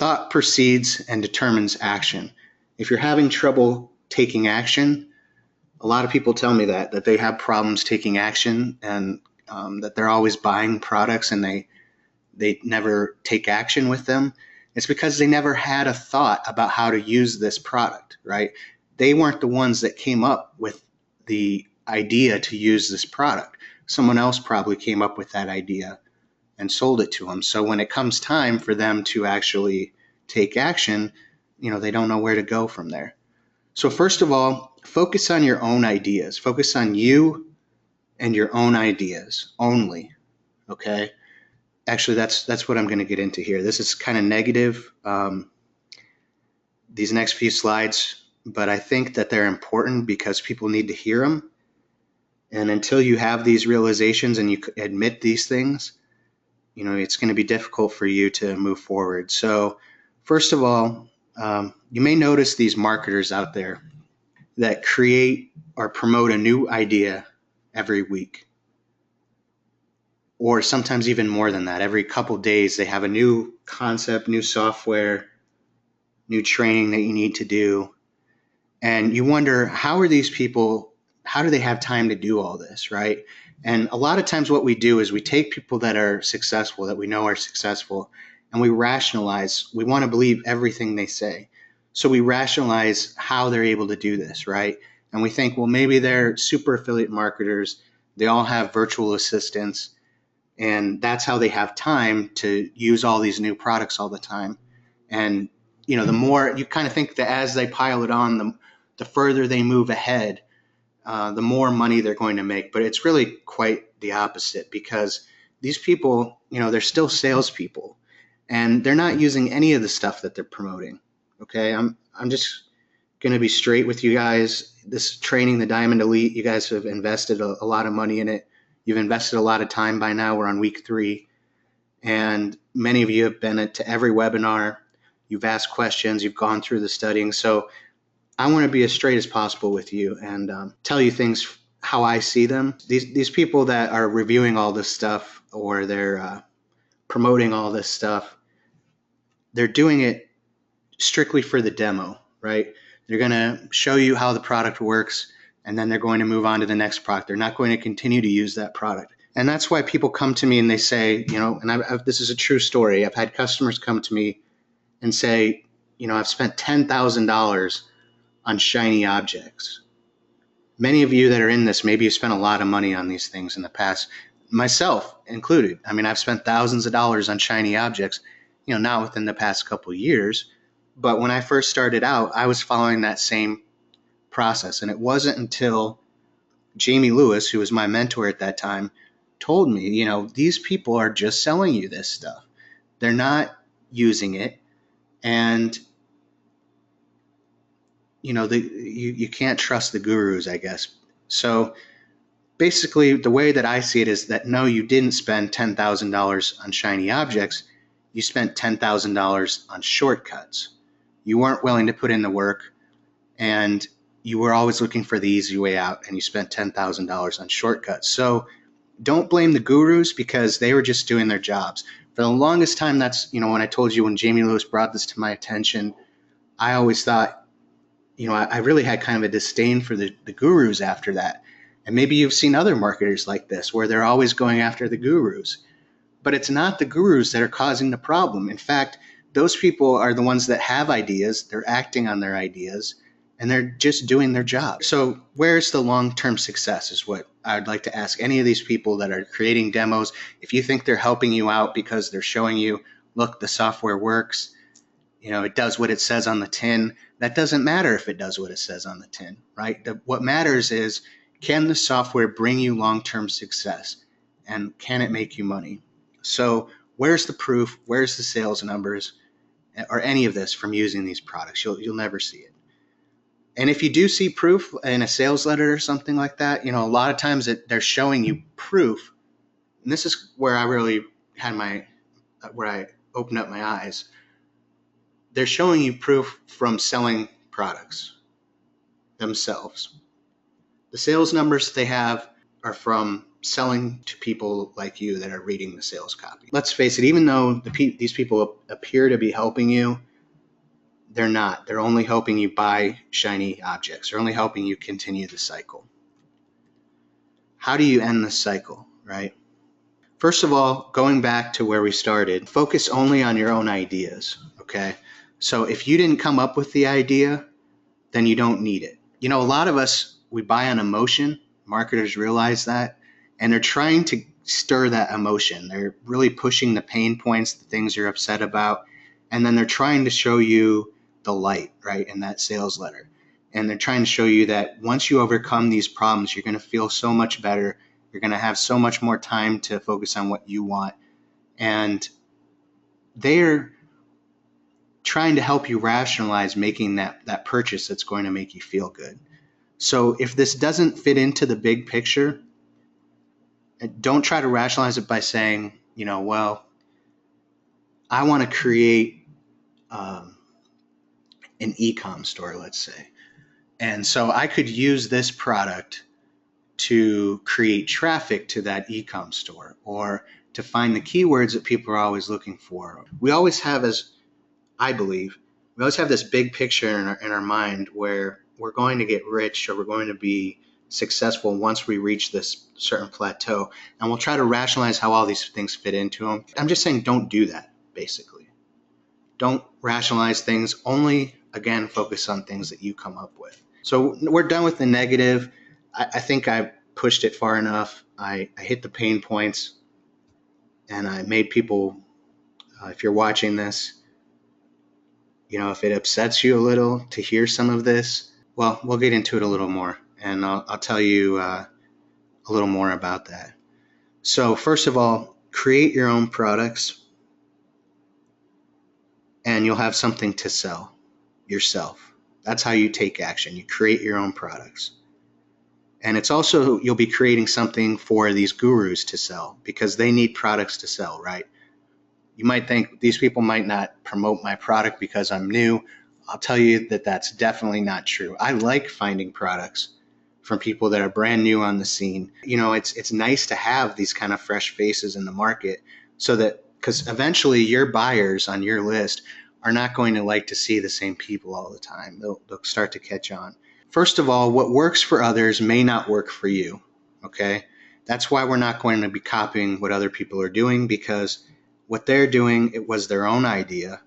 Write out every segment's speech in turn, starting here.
thought precedes and determines action. If you're having trouble taking action, a lot of people tell me that they have problems taking action, and that they're always buying products and they never take action with them. It's because they never had a thought about how to use this product, right? They weren't the ones that came up with the idea to use this product. Someone else probably came up with that idea and sold it to them. So when it comes time for them to actually take action, they don't know where to go from there. So first of all, focus on your own ideas. Focus on you and your own ideas only, okay? Actually, that's what I'm going to get into here. This is kind of negative, these next few slides, but I think that they're important because people need to hear them. And until you have these realizations and you admit these things, it's going to be difficult for you to move forward. So first of all, you may notice these marketers out there that create or promote a new idea every week, or sometimes even more than that. Every couple days, they have a new concept, new software, new training that you need to do. And you wonder, how do they have time to do all this, right? And a lot of times what we do is we take people that are successful, that we know are successful, and we rationalize. We want to believe everything they say. So we rationalize how they're able to do this, right? And we think, well, maybe they're super affiliate marketers. They all have virtual assistants, and that's how they have time to use all these new products all the time. And, the more you kind of think that as they pile it on, the further they move ahead, the more money they're going to make. But it's really quite the opposite, because these people, they're still salespeople, and they're not using any of the stuff that they're promoting. Okay, I'm just going to be straight with you guys. This training, the Diamond Elite, you guys have invested a lot of money in it. You've invested a lot of time by now. We're on week 3, and many of you have been to every webinar. You've asked questions. You've gone through the studying. So I want to be as straight as possible with you and tell you things how I see them. These people that are reviewing all this stuff, or they're promoting all this stuff, they're doing it strictly for the demo, right? They're going to show you how the product works, and then they're going to move on to the next product. They're not going to continue to use that product. And that's why people come to me and they say, and this is a true story. I've had customers come to me and say, I've spent $10,000 on shiny objects. Many of you that are in this, maybe you spent a lot of money on these things in the past, myself included. I mean, I've spent thousands of dollars on shiny objects, not within the past couple of years. But when I first started out, I was following that same process. And it wasn't until Jamie Lewis, who was my mentor at that time, told me, these people are just selling you this stuff. They're not using it. And, you can't trust the gurus, I guess. So basically, the way that I see it is that, no, you didn't spend $10,000 on shiny objects. You spent $10,000 on shortcuts. You weren't willing to put in the work, and you were always looking for the easy way out, and you spent $10,000 on shortcuts. So don't blame the gurus, because they were just doing their jobs. For the longest time, that's, when I told you, when Jamie Lewis brought this to my attention, I always thought, I really had kind of a disdain for the gurus after that. And maybe you've seen other marketers like this, where they're always going after the gurus. But it's not the gurus that are causing the problem. In fact, those people are the ones that have ideas. They're acting on their ideas, and they're just doing their job. So where's the long-term success is what I'd like to ask any of these people that are creating demos. If you think they're helping you out because they're showing you, look, the software works, it does what it says on the tin. That doesn't matter if it does what it says on the tin, right? What matters is, can the software bring you long-term success, and can it make you money? So where's the proof? Where's the sales numbers, or any of this from using these products? You'll never see it. And if you do see proof in a sales letter or something like that, a lot of times they're showing you proof. And this is where I really had where I opened up my eyes. They're showing you proof from selling products themselves. The sales numbers they have are from selling to people like you that are reading the sales copy. Let's face it, even though these people appear to be helping you, they're not. They're only helping you buy shiny objects. They're only helping you continue the cycle. How do you end the cycle, right? First of all, going back to where we started, focus only on your own ideas, okay? So if you didn't come up with the idea, then you don't need it. You know, a lot of us, we buy on emotion. Marketers realize that, and they're trying to stir that emotion. They're really pushing the pain points, the things you're upset about, and then they're trying to show you the light, right, in that sales letter. And they're trying to show you that once you overcome these problems, you're going to feel so much better. You're going to have so much more time to focus on what you want. And they're trying to help you rationalize making that purchase that's going to make you feel good. So if this doesn't fit into the big picture, don't try to rationalize it by saying, you know, well, I want to create an e-com store, let's say. And so I could use this product to create traffic to that e-com store or to find the keywords that people are always looking for. We always have, as I believe, we always have this big picture in our mind where we're going to get rich or we're going to be successful once we reach this certain plateau. And we'll try to rationalize how all these things fit into them. I'm just saying don't do that, basically. Don't rationalize things. Only, again, focus on things that you come up with. So we're done with the negative. I think I pushed it far enough. I hit the pain points, and I made people, if you're watching this, you know, if it upsets you a little to hear some of this, well, we'll get into it a little more, and I'll tell you a little more about that. So first of all, create your own products, and you'll have something to sell yourself. That's how you take action. You create your own products. And it's also, you'll be creating something for these gurus to sell because they need products to sell, right? You might think these people might not promote my product because I'm new. I'll tell you that that's definitely not true. I like finding products from people that are brand new on the scene. You know, it's nice to have these kind of fresh faces in the market so that, because eventually your buyers on your list are not going to like to see the same people all the time. They'll start to catch on. First of all, what works for others may not work for you, okay? That's why we're not going to be copying what other people are doing, because what they're doing, it was their own idea.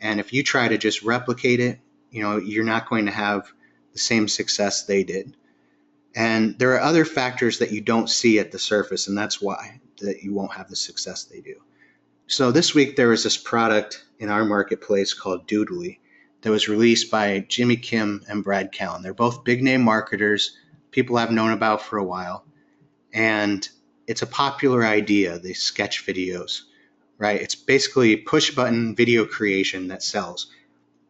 And if you try to just replicate it, you know, you're not going to have the same success they did. And there are other factors that you don't see at the surface, and that's why that you won't have the success they do. So this week there was this product in our marketplace called Doodly that was released by Jimmy Kim and Brad Callen. They're both big name marketers, people I've known about for a while. And it's a popular idea, these sketch videos, right? It's basically push button video creation that sells.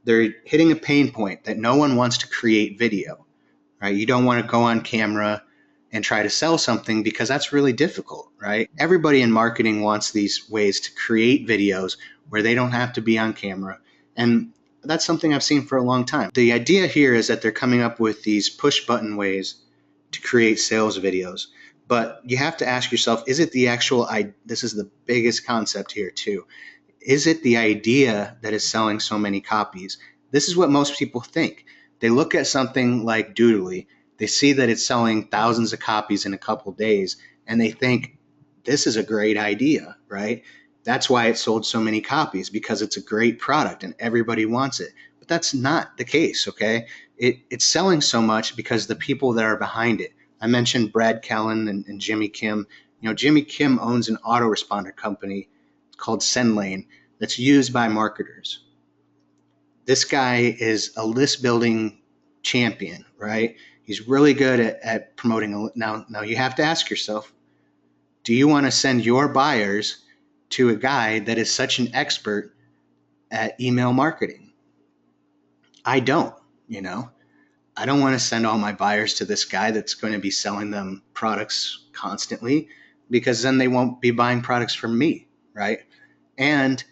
They're hitting a pain point that no one wants to create video, right? You don't want to go on camera and try to sell something because that's really difficult, right? Everybody in marketing wants these ways to create videos where they don't have to be on camera. And that's something I've seen for a long time. The idea here is that they're coming up with these push button ways to create sales videos. But you have to ask yourself, is it the actual, this is the biggest concept here too. Is it the idea that is selling so many copies? This is what most people think. They look at something like Doodly, they see that it's selling thousands of copies in a couple days, and they think, this is a great idea, right? That's why it sold so many copies, because it's a great product and everybody wants it. But that's not the case, okay? It's selling so much because the people that are behind it. I mentioned Brad Callen and Jimmy Kim. You know, Jimmy Kim owns an autoresponder company called SendLane that's used by marketers. This guy is a list building champion, right? He's really good at promoting. Now you have to ask yourself, do you want to send your buyers to a guy that is such an expert at email marketing? I don't, you know. I don't want to send all my buyers to this guy that's going to be selling them products constantly, because then they won't be buying products from me, right? And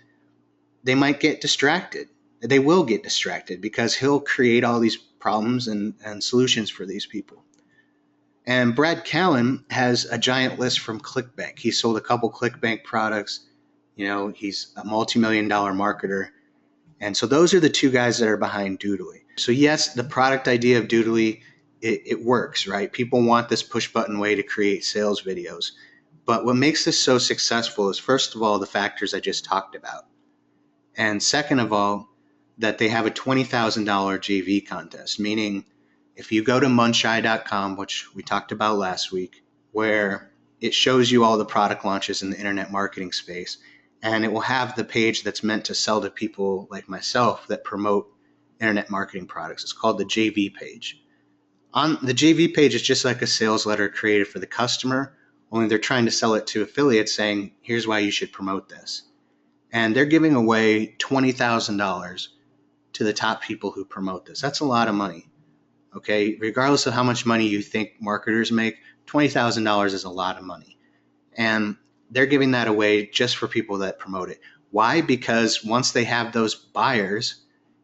they might get distracted. They will get distracted because he'll create all these problems and solutions for these people. And Brad Callen has a giant list from ClickBank. He sold a couple ClickBank products. He's a multi-million-dollar marketer. And so those are the two guys that are behind Doodly. So yes, the product idea of Doodly, it works, right? People want this push button way to create sales videos. But what makes this so successful is, first of all, the factors I just talked about. And second of all, that they have a $20,000 JV contest, meaning if you go to muncheye.com, which we talked about last week, where it shows you all the product launches in the internet marketing space, and it will have the page that's meant to sell to people like myself that promote internet marketing products. It's called the JV page. On the JV page, it's just like a sales letter created for the customer, only they're trying to sell it to affiliates saying, here's why you should promote this. And they're giving away $20,000 to the top people who promote this. That's a lot of money. Okay, regardless of how much money you think marketers make, $20,000 is a lot of money. And they're giving that away just for people that promote it. Why? Because once they have those buyers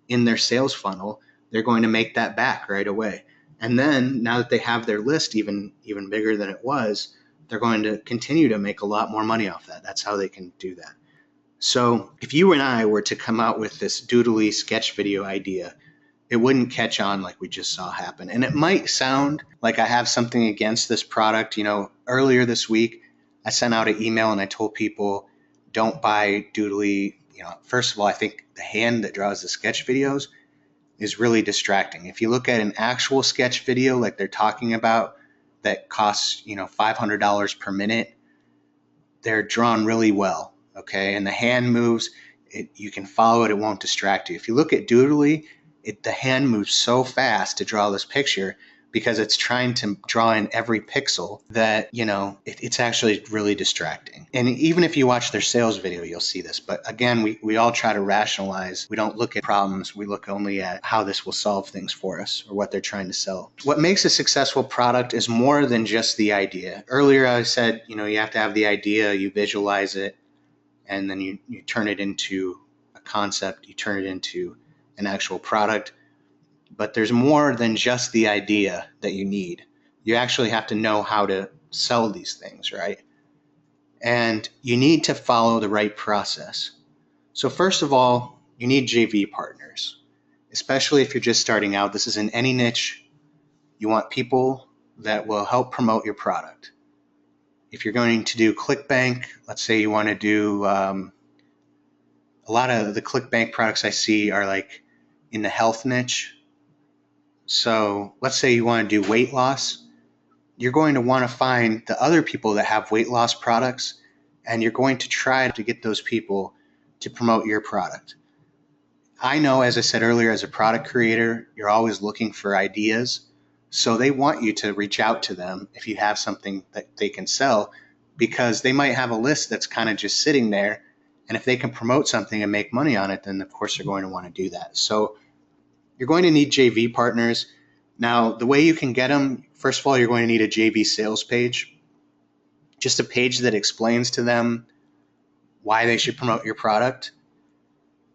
in their sales funnel, they're going to make that back right away. And then now that they have their list even bigger than it was, they're going to continue to make a lot more money off that. That's how they can do that. So if you and I were to come out with this Doodly sketch video idea, it wouldn't catch on like we just saw happen. And it might sound like I have something against this product. Earlier this week, I sent out an email and I told people, don't buy Doodly. First of all, I think the hand that draws the sketch videos is really distracting. If you look at an actual sketch video like they're talking about that costs, $500 per minute, they're drawn really well. Okay, and the hand moves, you can follow it, it won't distract you. If you look at Doodly, the hand moves so fast to draw this picture because it's trying to draw in every pixel that, it's actually really distracting. And even if you watch their sales video, you'll see this. But again, we all try to rationalize. We don't look at problems. We look only at how this will solve things for us or what they're trying to sell. What makes a successful product is more than just the idea. Earlier, I said, you have to have the idea, you visualize it, and then you turn it into a concept, you turn it into an actual product. But there's more than just the idea that you need. You actually have to know how to sell these things, right? And you need to follow the right process. So first of all, you need JV partners, especially if you're just starting out. This is in any niche. You want people that will help promote your product. If you're going to do ClickBank, let's say you want to do a lot of the ClickBank products I see are like in the health niche. So let's say you want to do weight loss. You're going to want to find the other people that have weight loss products, and you're going to try to get those people to promote your product. I know, as I said earlier, as a product creator, you're always looking for ideas. So they want you to reach out to them if you have something that they can sell, because they might have a list that's kind of just sitting there. And if they can promote something and make money on it, then of course they're going to want to do that. So you're going to need JV partners. Now, the way you can get them, first of all, you're going to need a JV sales page, just a page that explains to them why they should promote your product.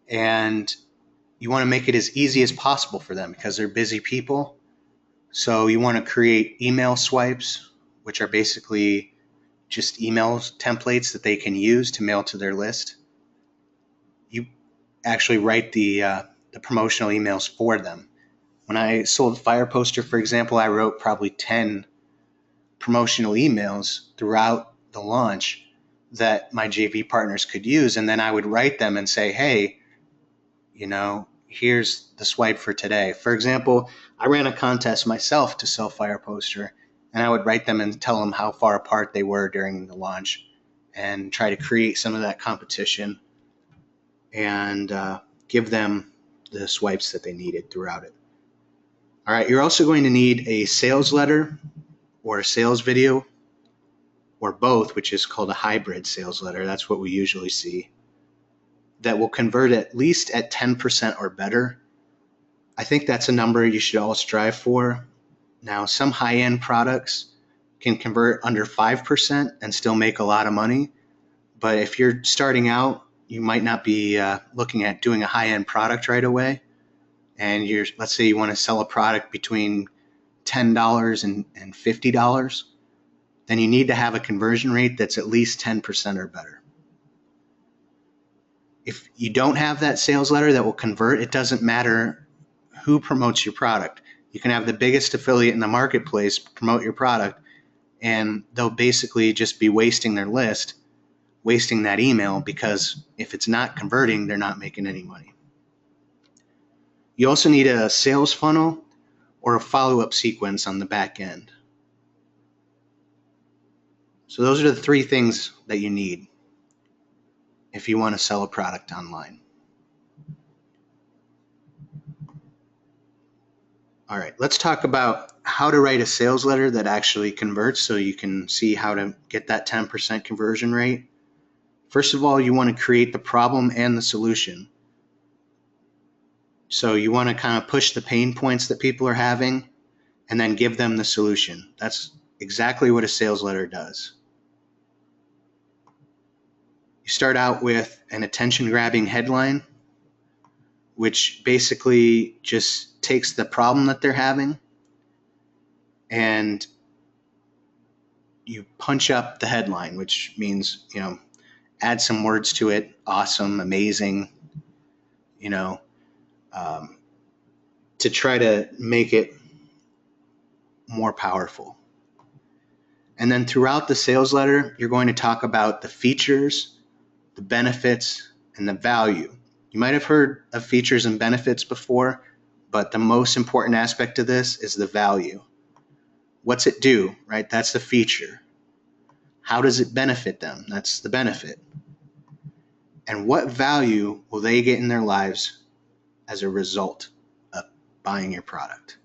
And you want to make it as easy as possible for them because they're busy people. So you want to create email swipes, which are basically just email templates that they can use to mail to their list. You actually write the promotional emails for them. When I sold Fire Poster, for example, I wrote probably 10 promotional emails throughout the launch that my JV partners could use. And then I would write them and say, hey, here's the swipe for today. For example, I ran a contest myself to sell Fire Poster, and I would write them and tell them how far apart they were during the launch and try to create some of that competition and give them the swipes that they needed throughout it. All right, you're also going to need a sales letter or a sales video or both, which is called a hybrid sales letter. That's what we usually see, that will convert at least at 10% or better. I think that's a number you should all strive for. Now, some high-end products can convert under 5% and still make a lot of money. But if you're starting out, you might not be looking at doing a high-end product right away. And let's say you want to sell a product between $10 and $50, then you need to have a conversion rate that's at least 10% or better. If you don't have that sales letter that will convert, it doesn't matter who promotes your product. You can have the biggest affiliate in the marketplace promote your product, and they'll basically just be wasting their list, wasting that email, because if it's not converting, they're not making any money. You also need a sales funnel or a follow-up sequence on the back end. So those are the three things that you need if you want to sell a product online. All right, let's talk about how to write a sales letter that actually converts so you can see how to get that 10% conversion rate. First of all, you want to create the problem and the solution. So you want to kind of push the pain points that people are having and then give them the solution. That's exactly what a sales letter does. You start out with an attention-grabbing headline, which basically just takes the problem that they're having and you punch up the headline, which means, add some words to it, awesome, amazing, to try to make it more powerful. And then throughout the sales letter, you're going to talk about the features, the benefits, and the value. You might have heard of features and benefits before, but the most important aspect of this is the value. What's it do, right? That's the feature. How does it benefit them? That's the benefit. And what value will they get in their lives as a result of buying your product?